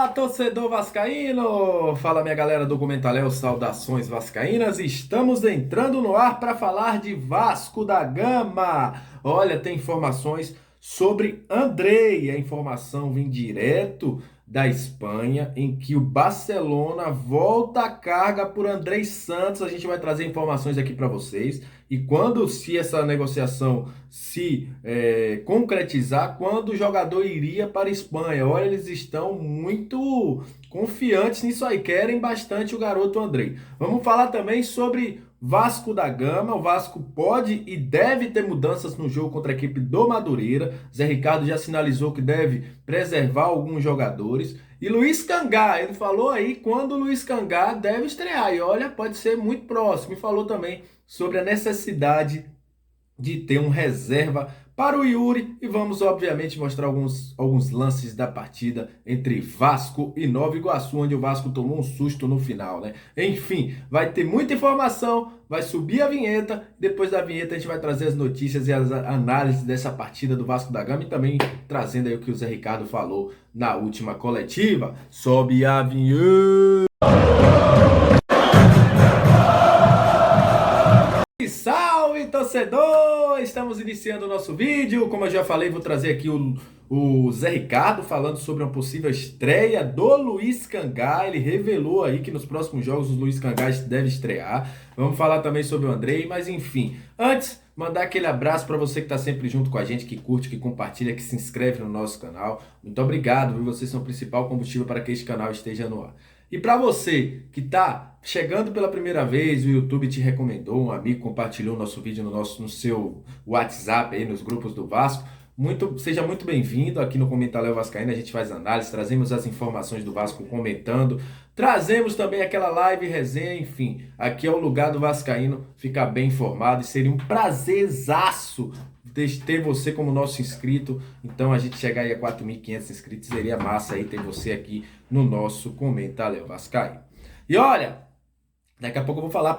Fala, torcedor vascaíno! Fala, minha galera do Comentário, saudações vascaínas. Estamos entrando no ar para falar de Vasco da Gama. Olha, tem informações sobre Andrei. A informação vem direto da Espanha, em que o Barcelona volta a carga por Andrei Santos. A gente vai trazer informações aqui para vocês. E quando se essa negociação se concretizar, quando o jogador iria para a Espanha? Olha, eles estão muito confiantes nisso aí, querem bastante o garoto Andrei. Vamos falar também sobre Vasco da Gama. O Vasco pode e deve ter mudanças no jogo contra a equipe do Madureira. Zé Ricardo já sinalizou que deve preservar alguns jogadores. E Luiz Cangá, ele falou aí quando o Luiz Cangá deve estrear. E olha, pode ser muito próximo. E falou também sobre a necessidade de ter um reserva para o Yuri. E vamos, obviamente, mostrar alguns lances da partida entre Vasco e Nova Iguaçu, onde o Vasco tomou um susto no final, né? Enfim, vai ter muita informação, vai subir a vinheta. Depois da vinheta, a gente vai trazer as notícias e as análises dessa partida do Vasco da Gama e também trazendo aí o que o Zé Ricardo falou na última coletiva. Sobe a vinheta! Salve, torcedor! Estamos iniciando o nosso vídeo. Como eu já falei, vou trazer aqui o Zé Ricardo falando sobre uma possível estreia do Luiz Cangá. Ele revelou aí que nos próximos jogos o Luiz Cangá deve estrear. Vamos falar também sobre o Andrei, mas enfim. Antes, mandar aquele abraço para você que está sempre junto com a gente, que curte, que compartilha, que se inscreve no nosso canal. Muito obrigado, viu? Vocês são o principal combustível para que este canal esteja no ar. E para você que está chegando pela primeira vez, o YouTube te recomendou, um amigo compartilhou nosso vídeo no seu WhatsApp, aí nos grupos do Vasco, seja muito bem-vindo aqui no Comentário Vascaíno. A gente faz análise, trazemos as informações do Vasco comentando, trazemos também aquela live resenha, enfim, aqui é o lugar do Vascaíno ficar bem informado e seria um prazerzaço ter você como nosso inscrito. Então a gente chegar aí a 4.500 inscritos, seria massa aí ter você aqui no nosso Comentário Vascaíno. E olha, daqui a pouco eu vou falar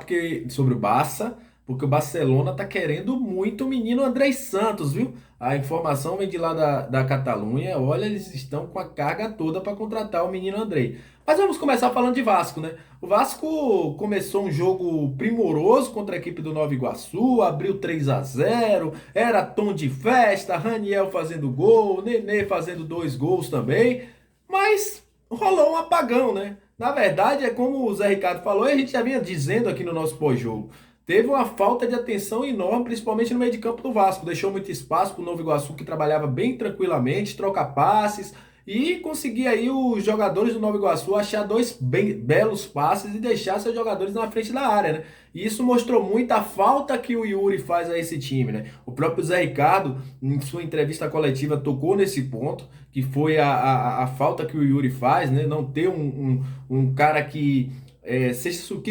sobre o Barça, porque o Barcelona tá querendo muito o menino Andrei Santos, viu? A informação vem de lá da Catalunha. Olha, eles estão com a carga toda para contratar o menino Andrei. Mas vamos começar falando de Vasco, né? O Vasco começou um jogo primoroso contra a equipe do Nova Iguaçu, abriu 3-0, era tom de festa, Raniel fazendo gol, Nenê fazendo 2 gols também, mas rolou um apagão, né? Na verdade, é como o Zé Ricardo falou, e a gente já vinha dizendo aqui no nosso pós-jogo. Teve uma falta de atenção enorme, principalmente no meio de campo do Vasco. Deixou muito espaço para o Nova Iguaçu, que trabalhava bem tranquilamente, troca passes e conseguia aí os jogadores do Nova Iguaçu achar dois belos passes e deixar seus jogadores na frente da área, né? E isso mostrou muito a falta que o Yuri faz a esse time, né? O próprio Zé Ricardo, em sua entrevista coletiva, tocou nesse ponto, que foi a falta que o Yuri faz, né? Não ter um cara que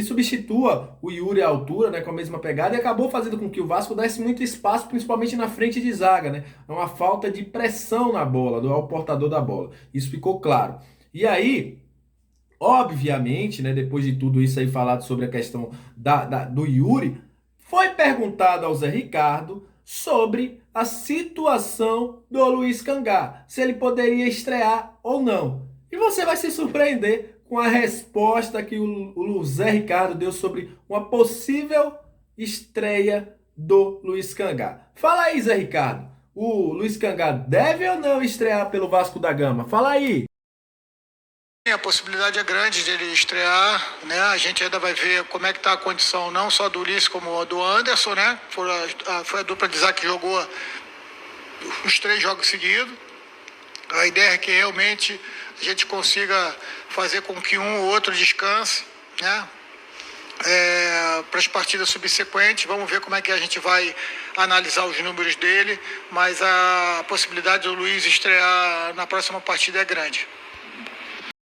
substitua o Yuri à altura, né, com a mesma pegada, e acabou fazendo com que o Vasco desse muito espaço, principalmente na frente de zaga, né? É uma falta de pressão na bola, ao portador da bola. Isso ficou claro. E aí, obviamente, né, depois de tudo isso aí falado sobre a questão do Yuri, foi perguntado ao Zé Ricardo sobre a situação do Luiz Cangá, se ele poderia estrear ou não. E você vai se surpreender com a resposta que o Zé Ricardo deu sobre uma possível estreia do Luiz Cangá. Fala aí, Zé Ricardo. O Luiz Cangá deve ou não estrear pelo Vasco da Gama? Fala aí. A possibilidade é grande de ele estrear, né? A gente ainda vai ver como é que está a condição, não só do Ulisses como do Anderson, né? Foi a dupla de zaga que jogou os 3 jogos seguidos. A ideia é que realmente a gente consiga fazer com que um ou outro descanse, né? Para as partidas subsequentes. Vamos ver como é que a gente vai analisar os números dele, mas a possibilidade do Luiz estrear na próxima partida é grande.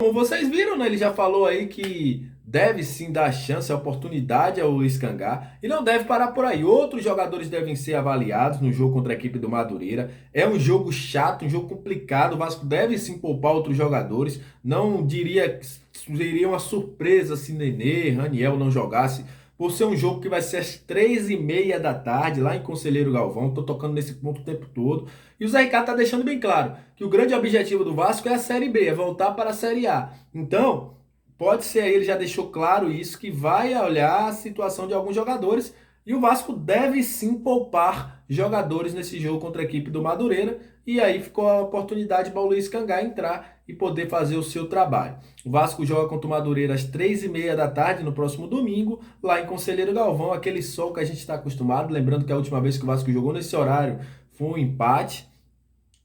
Como vocês viram, né? Ele já falou aí que deve sim dar chance, a oportunidade ao Luiz Cangá e não deve parar por aí. Outros jogadores devem ser avaliados no jogo contra a equipe do Madureira. É um jogo chato, um jogo complicado. O Vasco deve sim poupar outros jogadores. Não diria que seria uma surpresa se Nenê, Raniel não jogasse, por ser um jogo que vai ser às 3h30 da tarde, lá em Conselheiro Galvão. Tô tocando nesse ponto o tempo todo. E o Zé Ricardo tá deixando bem claro que o grande objetivo do Vasco é a Série B, é voltar para a Série A. Então, pode ser aí, ele já deixou claro isso, que vai olhar a situação de alguns jogadores. E o Vasco deve sim poupar jogadores nesse jogo contra a equipe do Madureira. E aí ficou a oportunidade para o Luiz Cangá entrar e poder fazer o seu trabalho. O Vasco joga contra o Madureira às 3h30 da tarde, no próximo domingo, lá em Conselheiro Galvão, aquele sol que a gente está acostumado. Lembrando que a última vez que o Vasco jogou nesse horário foi um empate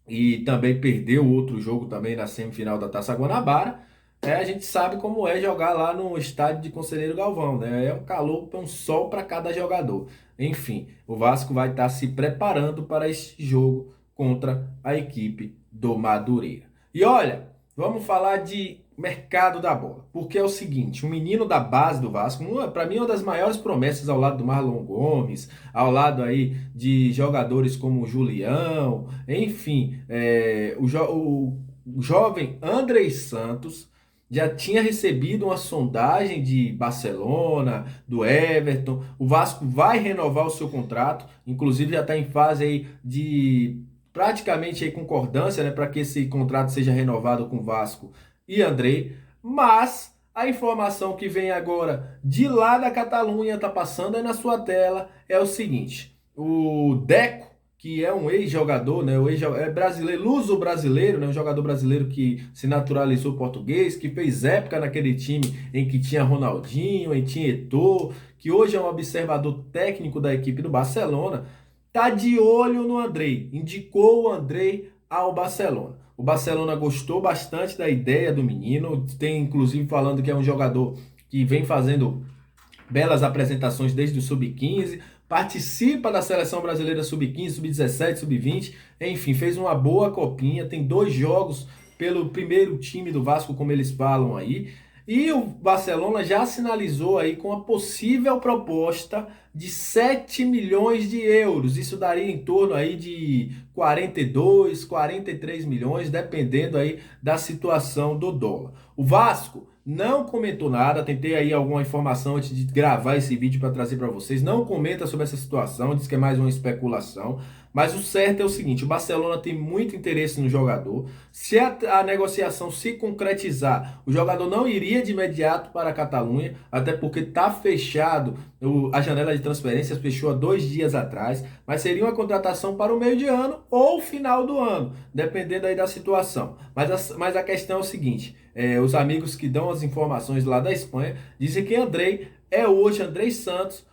e também perdeu outro jogo também na semifinal da Taça Guanabara. A gente sabe como é jogar lá no estádio de Conselheiro Galvão, né? É um calor, é um sol para cada jogador. Enfim, o Vasco vai estar se preparando para esse jogo contra a equipe do Madureira. E olha, vamos falar de mercado da bola, porque é o seguinte, o menino da base do Vasco, para mim, é uma das maiores promessas ao lado do Marlon Gomes, ao lado aí de jogadores como o Julião, enfim, o jovem Andrei Santos já tinha recebido uma sondagem de Barcelona, do Everton. O Vasco vai renovar o seu contrato, inclusive já está em fase aí de praticamente aí concordância, né, para que esse contrato seja renovado com o Vasco e Andrei. Mas a informação que vem agora de lá da Catalunha, tá passando aí na sua tela, é o seguinte: o Deco, que é um ex-jogador, né, é brasileiro, luso-brasileiro, né, um jogador brasileiro que se naturalizou português, que fez época naquele time em que tinha Ronaldinho, em que tinha Eto'o, que hoje é um observador técnico da equipe do Barcelona, tá de olho no Andrei, indicou o Andrei ao Barcelona. O Barcelona gostou bastante da ideia do menino, tem inclusive falando que é um jogador que vem fazendo belas apresentações desde o Sub-15, participa da Seleção Brasileira Sub-15, Sub-17, Sub-20, enfim, fez uma boa copinha, tem 2 jogos pelo primeiro time do Vasco, como eles falam aí, e o Barcelona já sinalizou aí com a possível proposta de 7 milhões de euros. Isso daria em torno aí de 42, 43 milhões, dependendo aí da situação do dólar. O Vasco não comentou nada, tentei aí alguma informação antes de gravar esse vídeo para trazer para vocês. Não comenta sobre essa situação, diz que é mais uma especulação. Mas o certo é o seguinte, o Barcelona tem muito interesse no jogador. Se a negociação se concretizar, o jogador não iria de imediato para a Catalunha, até porque está fechado, a janela de transferências fechou há 2 dias atrás, mas seria uma contratação para o meio de ano ou final do ano, dependendo aí da situação. Mas a questão é o seguinte, os amigos que dão as informações lá da Espanha dizem que Andrei Santos,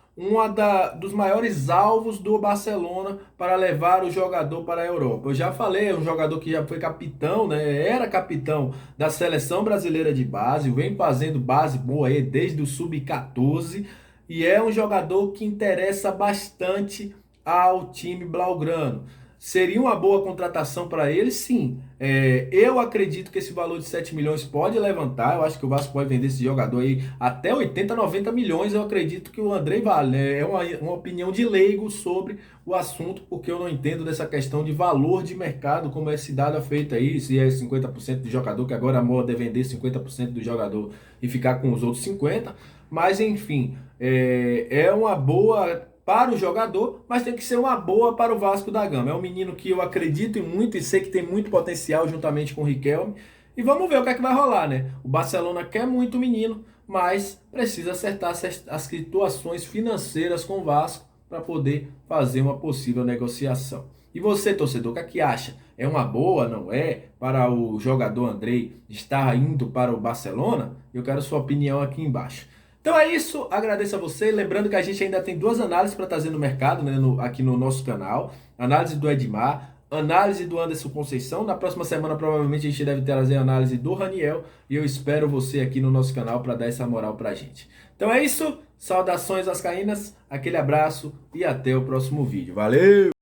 dos maiores alvos do Barcelona para levar o jogador para a Europa. Eu já falei, é um jogador que já foi capitão, né? Era capitão da Seleção Brasileira de Base, vem fazendo base boa aí desde o Sub-14 e é um jogador que interessa bastante ao time blaugrano. Seria uma boa contratação para ele, sim. Eu acredito que esse valor de 7 milhões pode levantar. Eu acho que o Vasco pode vender esse jogador aí até 80, 90 milhões. Eu acredito que o Andrei vale, né? É uma opinião de leigo sobre o assunto, porque eu não entendo dessa questão de valor de mercado, como é esse dado feito aí, se é 50% do jogador, que agora a moda é vender 50% do jogador e ficar com os outros 50%. Mas, enfim, é uma boa para o jogador, mas tem que ser uma boa para o Vasco da Gama. É um menino que eu acredito muito e sei que tem muito potencial juntamente com o Riquelme. E vamos ver o que é que vai rolar, né? O Barcelona quer muito o menino, mas precisa acertar as situações financeiras com o Vasco para poder fazer uma possível negociação. E você, torcedor, o que é que acha? É uma boa, não é, para o jogador Andrei estar indo para o Barcelona? Eu quero sua opinião aqui embaixo. Então é isso, agradeço a você, lembrando que a gente ainda tem 2 análises para trazer no mercado, né, aqui no nosso canal, análise do Edmar, análise do Anderson Conceição, na próxima semana provavelmente a gente deve trazer a análise do Raniel, e eu espero você aqui no nosso canal para dar essa moral pra gente. Então é isso, saudações vascaínas, aquele abraço e até o próximo vídeo, valeu!